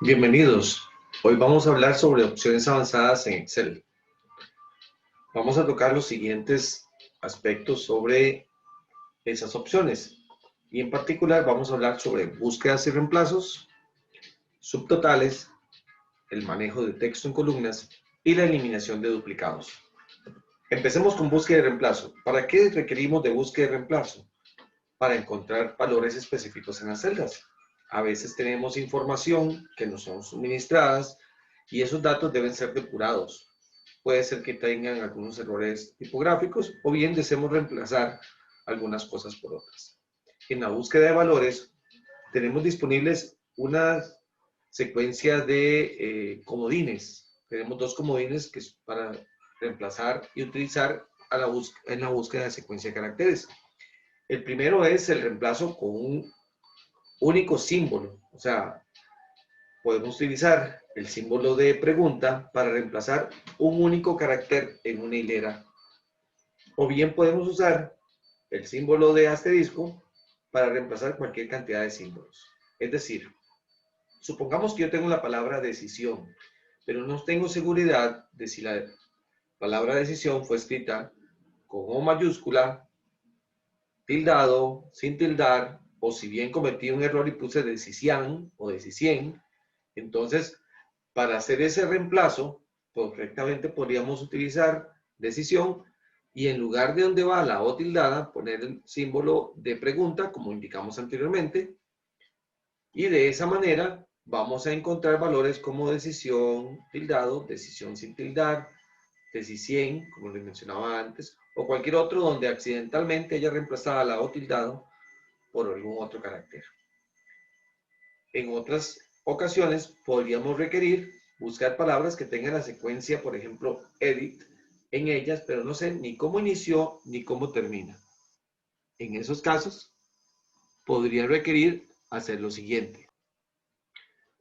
Bienvenidos. Hoy vamos a hablar sobre opciones avanzadas en Excel. Vamos a tocar los siguientes aspectos sobre esas opciones. Y en particular vamos a hablar sobre búsquedas y reemplazos, subtotales, el manejo de texto en columnas y la eliminación de duplicados. Empecemos con búsqueda y reemplazo. ¿Para qué requerimos de búsqueda y reemplazo? Para encontrar valores específicos en las celdas. A veces tenemos información que nos son suministradas y esos datos deben ser depurados. Puede ser que tengan algunos errores tipográficos o bien deseemos reemplazar algunas cosas por otras. En la búsqueda de valores tenemos disponibles una secuencia de comodines. Tenemos dos comodines que es para reemplazar y utilizar en la búsqueda de secuencia de caracteres. El primero es el reemplazo con un único símbolo. O sea, podemos utilizar el símbolo de pregunta para reemplazar un único carácter en una hilera. O bien podemos usar el símbolo de asterisco para reemplazar cualquier cantidad de símbolos. Es decir, supongamos que yo tengo la palabra decisión, pero no tengo seguridad de si la palabra decisión fue escrita con O mayúscula, tildado, sin tildar, o si bien cometí un error y puse decisión o decicien. Entonces, para hacer ese reemplazo, correctamente podríamos utilizar decisión y en lugar de donde va la O tildada, poner el símbolo de pregunta, como indicamos anteriormente, y de esa manera vamos a encontrar valores como decisión, tildado, decisión sin tildar, decicien, como les mencionaba antes, o cualquier otro donde accidentalmente haya reemplazado la O tildado por algún otro carácter. En otras ocasiones podríamos requerir buscar palabras que tengan la secuencia, por ejemplo, edit en ellas, pero no sé ni cómo inició ni cómo termina. En esos casos, podría requerir hacer lo siguiente.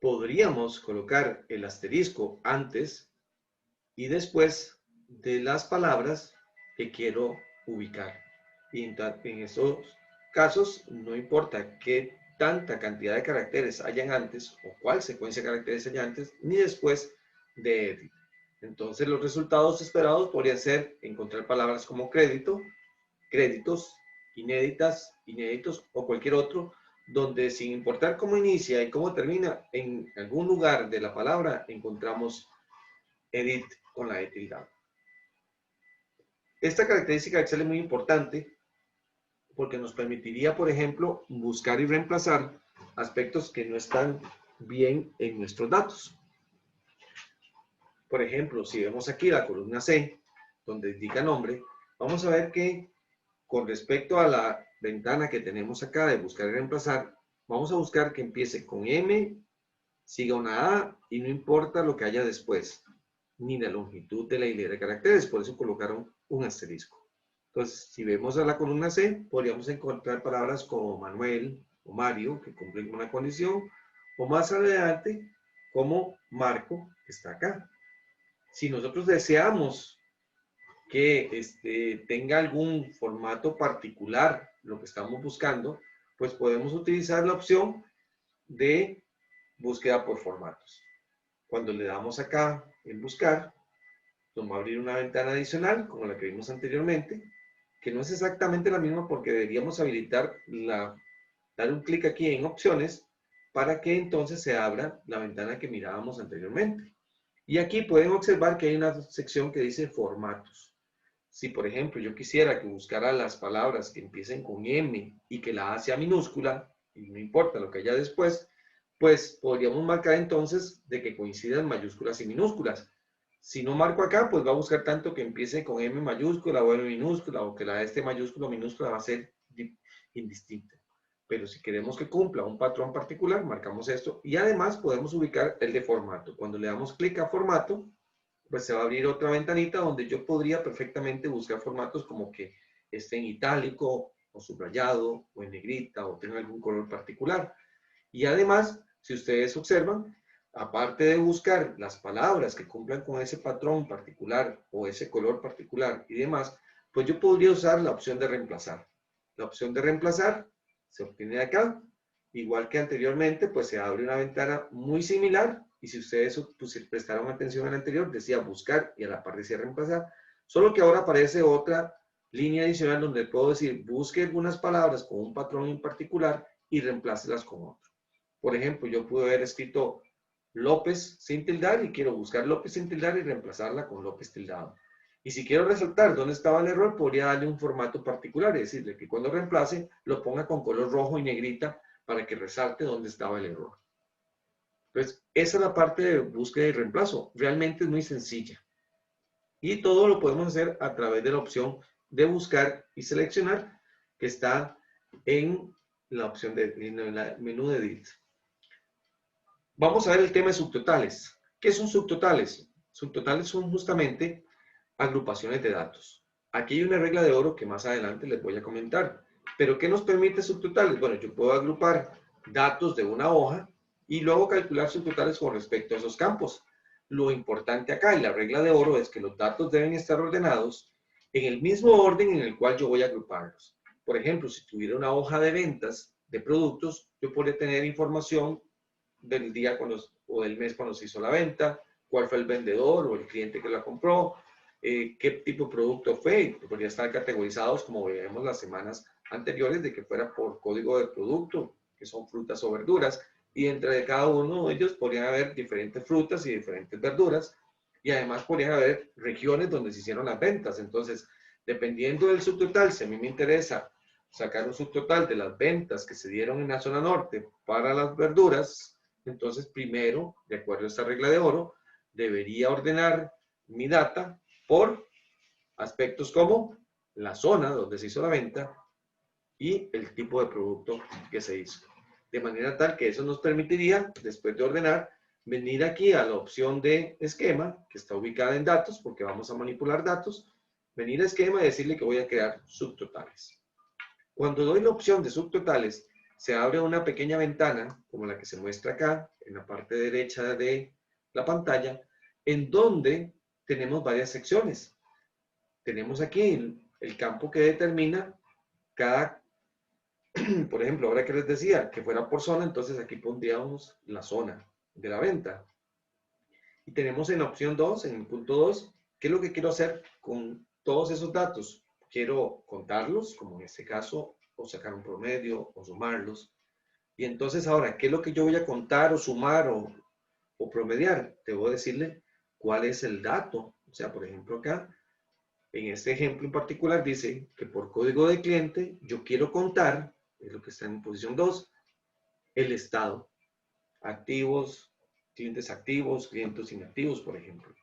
Podríamos colocar el asterisco antes y después de las palabras que quiero ubicar. Y en esos casos, no importa qué tanta cantidad de caracteres hayan antes o cuál secuencia de caracteres haya antes, ni después de edit. Entonces los resultados esperados podrían ser encontrar palabras como crédito, créditos, inéditas, inéditos o cualquier otro, donde sin importar cómo inicia y cómo termina, en algún lugar de la palabra encontramos edit con la E tildada. Esta característica de Excel es muy importante porque nos permitiría, por ejemplo, buscar y reemplazar aspectos que no están bien en nuestros datos. Por ejemplo, si vemos aquí la columna C, donde indica nombre, vamos a ver que con respecto a la ventana que tenemos acá de buscar y reemplazar, vamos a buscar que empiece con M, siga una A y no importa lo que haya después, ni la longitud de la hilera de caracteres, por eso colocaron un asterisco. Entonces, si vemos a la columna C, podríamos encontrar palabras como Manuel o Mario, que cumplen una condición, o más adelante, como Marco, que está acá. Si nosotros deseamos que tenga algún formato particular, lo que estamos buscando, pues podemos utilizar la opción de búsqueda por formatos. Cuando le damos acá en buscar, nos va a abrir una ventana adicional, como la que vimos anteriormente, que no es exactamente la misma porque deberíamos habilitar dar un clic aquí en opciones para que entonces se abra la ventana que mirábamos anteriormente. Y aquí pueden observar que hay una sección que dice formatos. Si por ejemplo yo quisiera que buscara las palabras que empiecen con M y que la A sea minúscula, y no importa lo que haya después, pues podríamos marcar entonces de que coincidan mayúsculas y minúsculas. Si no marco acá, pues va a buscar tanto que empiece con M mayúscula o M minúscula, o que la de este mayúscula o minúscula va a ser indistinta. Pero si queremos que cumpla un patrón particular, marcamos esto. Y además podemos ubicar el de formato. Cuando le damos clic a formato, pues se va a abrir otra ventanita donde yo podría perfectamente buscar formatos como que esté en itálico o subrayado o en negrita o tenga algún color particular. Y además, si ustedes observan, aparte de buscar las palabras que cumplan con ese patrón particular o ese color particular y demás, pues yo podría usar la opción de reemplazar. La opción de reemplazar se obtiene de acá igual que anteriormente, pues se abre una ventana muy similar, y si ustedes pues, prestaron atención al anterior, decía buscar y a la par decía reemplazar, solo que ahora aparece otra línea adicional donde puedo decir busque algunas palabras con un patrón en particular y reemplácelas con otro. Por ejemplo, yo pude haber escrito López sin tildar y quiero buscar López sin tildar y reemplazarla con López tildado. Y si quiero resaltar dónde estaba el error, podría darle un formato particular, es decir, que cuando reemplace lo ponga con color rojo y negrita para que resalte dónde estaba el error. Entonces, esa es la parte de búsqueda y reemplazo. Realmente es muy sencilla. Y todo lo podemos hacer a través de la opción de buscar y seleccionar que está en la opción en el menú de Edit. Vamos a ver el tema de subtotales. ¿Qué son subtotales? Subtotales son justamente agrupaciones de datos. Aquí hay una regla de oro que más adelante les voy a comentar. ¿Pero qué nos permite subtotales? Bueno, yo puedo agrupar datos de una hoja y luego calcular subtotales con respecto a esos campos. Lo importante acá y la regla de oro es que los datos deben estar ordenados en el mismo orden en el cual yo voy a agruparlos. Por ejemplo, si tuviera una hoja de ventas de productos, yo podría tener información del día o del mes cuando se hizo la venta, cuál fue el vendedor o el cliente que la compró, qué tipo de producto fue, podría estar categorizados como veíamos las semanas anteriores de que fuera por código de producto, que son frutas o verduras, y entre cada uno de ellos podrían haber diferentes frutas y diferentes verduras, y además podrían haber regiones donde se hicieron las ventas. Entonces, dependiendo del subtotal, si a mí me interesa sacar un subtotal de las ventas que se dieron en la zona norte para las verduras, entonces primero, de acuerdo a esta regla de oro, debería ordenar mi data por aspectos como la zona donde se hizo la venta y el tipo de producto que se hizo. De manera tal que eso nos permitiría, después de ordenar, venir aquí a la opción de esquema, que está ubicada en datos, porque vamos a manipular datos, venir a esquema y decirle que voy a crear subtotales. Cuando doy la opción de subtotales, se abre una pequeña ventana, como la que se muestra acá, en la parte derecha de la pantalla, en donde tenemos varias secciones. Tenemos aquí el campo que determina cada, por ejemplo, ahora que les decía que fuera por zona, entonces aquí pondríamos la zona de la venta. Y tenemos en la opción 2, en el punto 2, ¿qué es lo que quiero hacer con todos esos datos? Quiero contarlos, como en este caso, o sacar un promedio, o sumarlos. Y entonces ahora, ¿qué es lo que yo voy a contar, o sumar, o promediar? Debo decirle cuál es el dato. O sea, por ejemplo, acá, en este ejemplo en particular, dice que por código de cliente, yo quiero contar, es lo que está en posición 2, el estado. Activos, clientes inactivos, por ejemplo.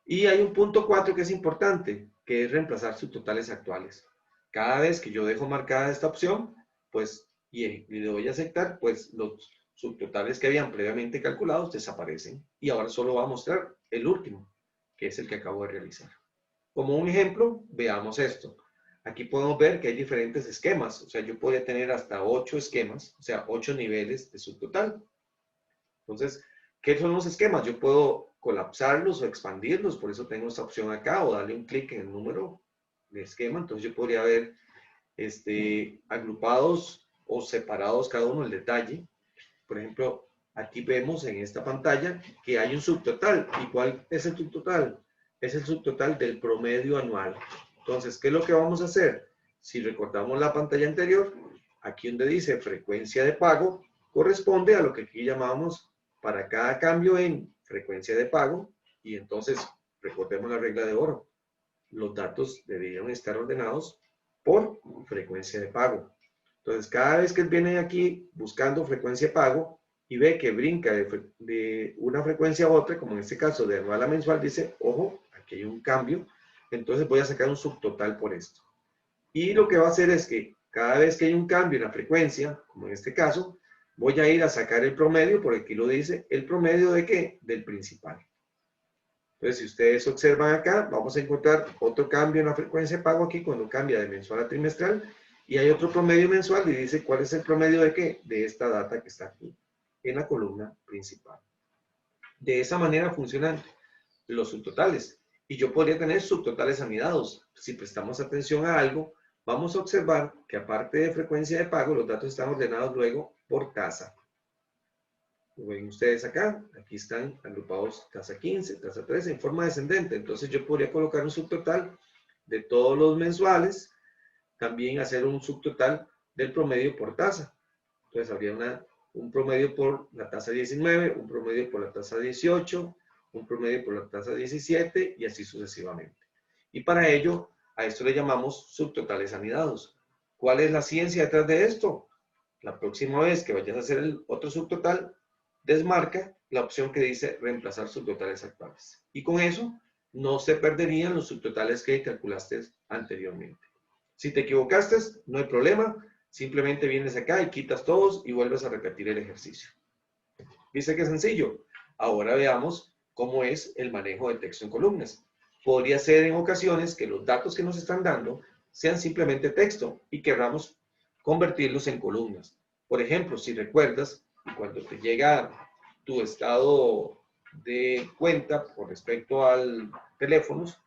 Y hay un punto 4 que es importante, que es reemplazar subtotales actuales. Cada vez que yo dejo marcada esta opción, pues, y le doy a aceptar, pues los subtotales que habían previamente calculados desaparecen. Y ahora solo va a mostrar el último, que es el que acabo de realizar. Como un ejemplo, veamos esto. Aquí podemos ver que hay diferentes esquemas. O sea, yo podría tener hasta 8 esquemas, o sea, 8 niveles de subtotal. Entonces, ¿qué son los esquemas? Yo puedo colapsarlos o expandirlos, por eso tengo esta opción acá, o darle un clic en el número de esquema. Entonces yo podría ver agrupados o separados cada uno el detalle. Por ejemplo, aquí vemos en esta pantalla que hay un subtotal. ¿Y cuál es el subtotal? Es el subtotal del promedio anual. Entonces, ¿qué es lo que vamos a hacer? Si recordamos la pantalla anterior, aquí donde dice frecuencia de pago, corresponde a lo que aquí llamamos para cada cambio en frecuencia de pago. Y entonces, recordemos la regla de oro. Los datos deberían estar ordenados por frecuencia de pago. Entonces, cada vez que él viene aquí buscando frecuencia de pago y ve que brinca de una frecuencia a otra, como en este caso de anual a mensual, dice, ojo, aquí hay un cambio, entonces voy a sacar un subtotal por esto. Y lo que va a hacer es que cada vez que hay un cambio en la frecuencia, como en este caso, voy a ir a sacar el promedio, por aquí lo dice, ¿el promedio de qué? Del principal. Entonces, si ustedes observan acá, vamos a encontrar otro cambio en la frecuencia de pago aquí cuando cambia de mensual a trimestral. Y hay otro promedio mensual y dice cuál es el promedio de qué? De esta data que está aquí en la columna principal. De esa manera funcionan los subtotales. Y yo podría tener subtotales anidados. Si prestamos atención a algo, vamos a observar que aparte de frecuencia de pago, los datos están ordenados luego por tasa. Lo ven ustedes acá, aquí están agrupados tasa 15, tasa 13 en forma descendente. Entonces yo podría colocar un subtotal de todos los mensuales, también hacer un subtotal del promedio por tasa. Entonces habría un promedio por la tasa 19, un promedio por la tasa 18, un promedio por la tasa 17 y así sucesivamente. Y para ello, a esto le llamamos subtotales anidados. ¿Cuál es la ciencia detrás de esto? La próxima vez que vayas a hacer el otro subtotal, desmarca la opción que dice reemplazar subtotales actuales. Y con eso no se perderían los subtotales que calculaste anteriormente. Si te equivocaste, no hay problema. Simplemente vienes acá y quitas todos y vuelves a repetir el ejercicio. ¿Viste qué sencillo? Ahora veamos cómo es el manejo de texto en columnas. Podría ser en ocasiones que los datos que nos están dando sean simplemente texto y queramos convertirlos en columnas. Por ejemplo, si recuerdas, cuando te llega tu estado de cuenta con respecto al teléfonos,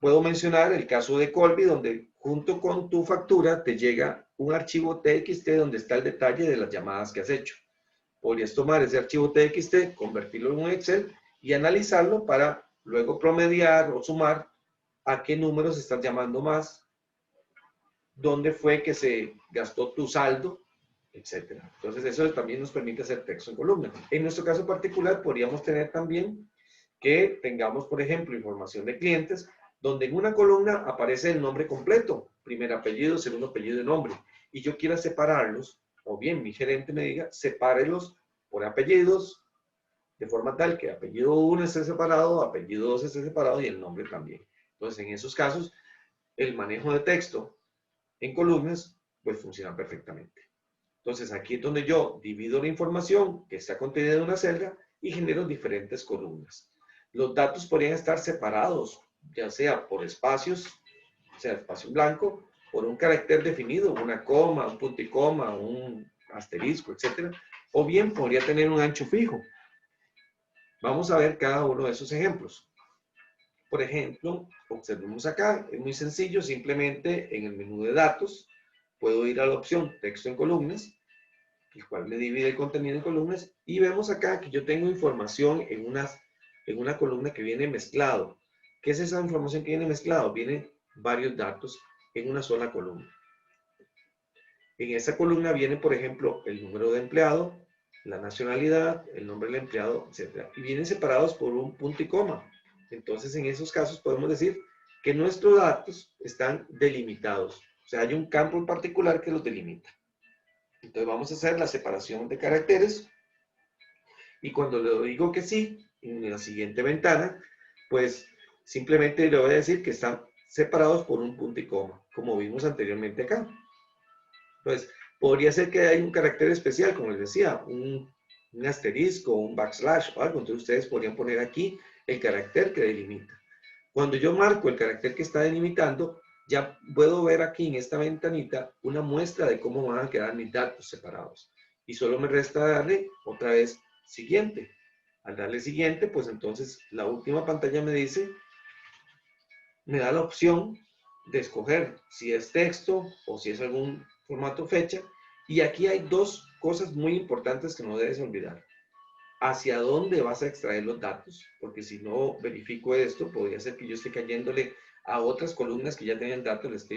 puedo mencionar el caso de Colby, donde junto con tu factura te llega un archivo TXT donde está el detalle de las llamadas que has hecho. Podrías tomar ese archivo TXT, convertirlo en un Excel y analizarlo para luego promediar o sumar a qué números estás llamando más, dónde fue que se gastó tu saldo, etc. Entonces eso también nos permite hacer texto en columna. En nuestro caso particular podríamos tener también que tengamos, por ejemplo, información de clientes, donde en una columna aparece el nombre completo, primer apellido, segundo apellido y nombre, y yo quiera separarlos, o bien mi gerente me diga, sepárelos por apellidos, de forma tal que apellido 1 esté separado, apellido 2 esté separado y el nombre también. Entonces, en esos casos, el manejo de texto en columnas, pues funciona perfectamente. Entonces, aquí es donde yo divido la información que está contenida en una celda y genero diferentes columnas. Los datos podrían estar separados, ya sea por espacios, o sea, espacio en blanco, por un carácter definido, una coma, un punto y coma, un asterisco, etc. O bien podría tener un ancho fijo. Vamos a ver cada uno de esos ejemplos. Por ejemplo, observemos acá, es muy sencillo, simplemente en el menú de datos, puedo ir a la opción texto en columnas, el cual me divide el contenido en columnas, y vemos acá que yo tengo información en una columna que viene mezclado. ¿Qué es esa información que viene mezclado? Vienen varios datos en una sola columna. En esa columna viene, por ejemplo, el número de empleado, la nacionalidad, el nombre del empleado, etc. Y vienen separados por un punto y coma. Entonces, en esos casos podemos decir que nuestros datos están delimitados. O sea, hay un campo en particular que los delimita. Entonces vamos a hacer la separación de caracteres y cuando le digo que sí, en la siguiente ventana, pues simplemente le voy a decir que están separados por un punto y coma, como vimos anteriormente acá. Pues podría ser que hay un carácter especial, como les decía, un asterisco, un backslash o algo, entonces ustedes podrían poner aquí el carácter que delimita. Cuando yo marco el carácter que está delimitando, ya puedo ver aquí en esta ventanita una muestra de cómo van a quedar mis datos separados. Y solo me resta darle otra vez siguiente. Al darle siguiente, pues entonces la última pantalla me da la opción de escoger si es texto o si es algún formato fecha. Y aquí hay dos cosas muy importantes que no debes olvidar. ¿Hacia dónde vas a extraer los datos? Porque si no verifico esto, podría ser que yo esté cayéndole a otras columnas que ya tenían datos,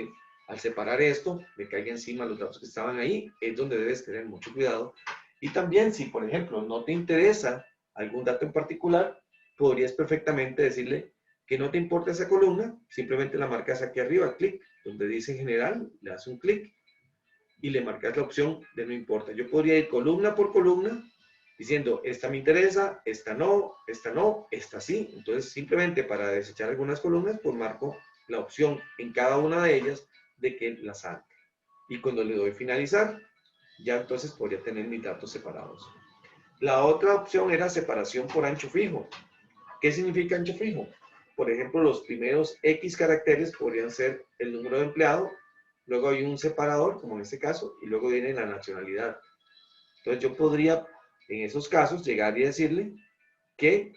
al separar esto, me caiga encima los datos que estaban ahí, es donde debes tener mucho cuidado. Y también, si por ejemplo no te interesa algún dato en particular, podrías perfectamente decirle que no te importa esa columna, simplemente la marcas aquí arriba, clic, donde dice general, le das un clic y le marcas la opción de no importa. Yo podría ir columna por columna diciendo, esta me interesa, esta no, esta sí. Entonces, simplemente para desechar algunas columnas, pues marco la opción en cada una de ellas de que la salte. Y cuando le doy finalizar, ya entonces podría tener mis datos separados. La otra opción era separación por ancho fijo. ¿Qué significa ancho fijo? Por ejemplo, los primeros X caracteres podrían ser el número de empleado, luego hay un separador, como en este caso, y luego viene la nacionalidad. Entonces yo podría, en esos casos, llegar y decirle que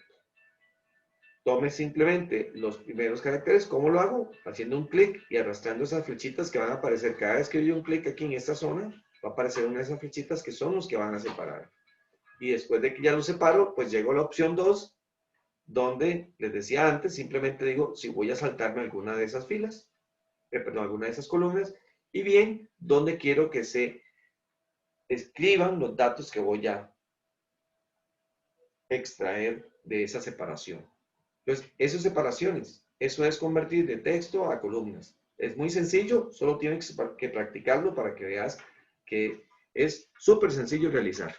tome simplemente los primeros caracteres. ¿Cómo lo hago? Haciendo un clic y arrastrando esas flechitas que van a aparecer cada vez que doy un clic aquí en esta zona, va a aparecer una de esas flechitas que son los que van a separar. Y después de que ya los separo, pues llego a la opción 2, donde les decía antes, simplemente digo si voy a saltarme alguna de esas filas, perdón, alguna de esas columnas, y bien, donde quiero que se escriban los datos que voy a extraer de esa separación. Entonces, eso es separaciones. Eso es convertir de texto a columnas. Es muy sencillo, solo tienes que practicarlo para que veas que es súper sencillo realizar.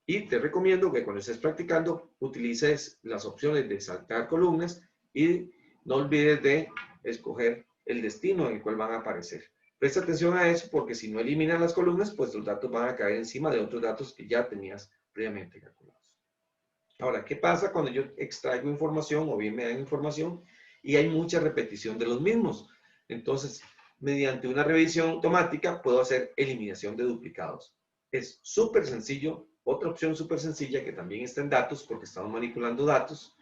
Y te recomiendo que cuando estés practicando utilices las opciones de saltar columnas y no olvides de escoger el destino en el cual van a aparecer. Presta atención a eso porque si no eliminas las columnas, pues los datos van a caer encima de otros datos que ya tenías previamente calculados. Ahora, ¿qué pasa cuando yo extraigo información o bien me dan información y hay mucha repetición de los mismos? Entonces, mediante una revisión automática puedo hacer eliminación de duplicados. Es súper sencillo. Otra opción súper sencilla que también está en datos porque estamos manipulando datos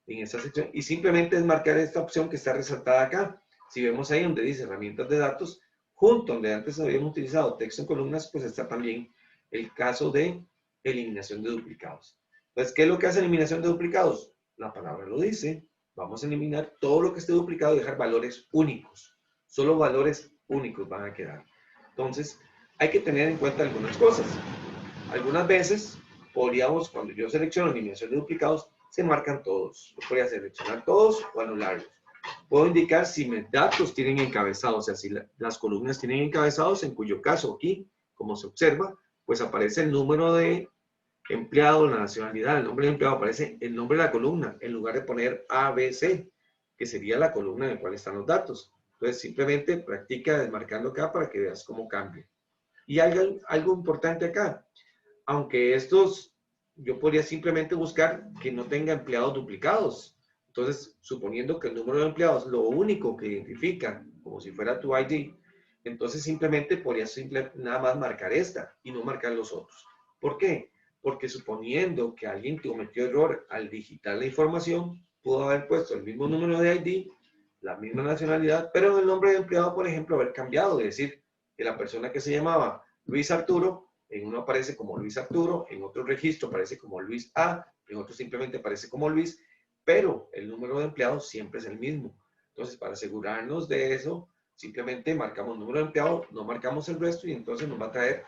en esta sección y simplemente es marcar esta opción que está resaltada acá. Si vemos ahí donde dice herramientas de datos, junto donde antes habíamos utilizado texto en columnas, pues está también el caso de eliminación de duplicados. Entonces, ¿qué es lo que hace eliminación de duplicados? La palabra lo dice. Vamos a eliminar todo lo que esté duplicado y dejar valores únicos. Solo valores únicos van a quedar. Entonces, hay que tener en cuenta algunas cosas. Algunas veces podríamos, cuando yo selecciono eliminación de duplicados, se marcan todos. Yo podría seleccionar todos o anularlos. Puedo indicar si mis datos tienen encabezados, o sea, si las columnas tienen encabezados, en cuyo caso aquí, como se observa, pues aparece el número de empleado, la nacionalidad, el nombre del empleado, aparece el nombre de la columna, en lugar de poner ABC, que sería la columna en la cual están los datos. Entonces, simplemente practica desmarcando acá para que veas cómo cambia. Y hay algo importante acá. Aunque estos, yo podría simplemente buscar que no tenga empleados duplicados. Entonces, suponiendo que el número de empleados lo único que identifica, como si fuera tu ID, entonces simplemente podría nada más marcar esta y no marcar los otros. ¿Por qué? Porque suponiendo que alguien cometió error al digitar la información, pudo haber puesto el mismo número de ID, la misma nacionalidad, pero el nombre de empleado, por ejemplo, haber cambiado, es decir, que la persona que se llamaba Luis Arturo, en uno aparece como Luis Arturo, en otro registro aparece como Luis A, en otro simplemente aparece como Luis, pero el número de empleados siempre es el mismo. Entonces, para asegurarnos de eso, simplemente marcamos número de empleados, no marcamos el resto y entonces nos va a traer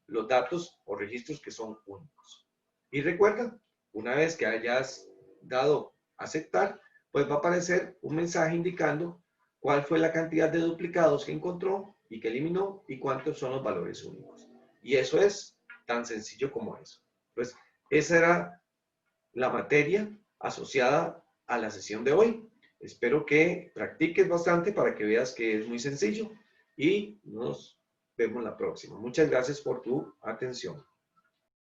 los datos o registros que son únicos. Y recuerda, una vez que hayas dado aceptar, pues va a aparecer un mensaje indicando cuál fue la cantidad de duplicados que encontró y que eliminó y cuántos son los valores únicos. Y eso es tan sencillo como eso. Pues esa era la materia asociada a la sesión de hoy. Espero que practiques bastante para que veas que es muy sencillo y nos vemos la próxima. Muchas gracias por tu atención.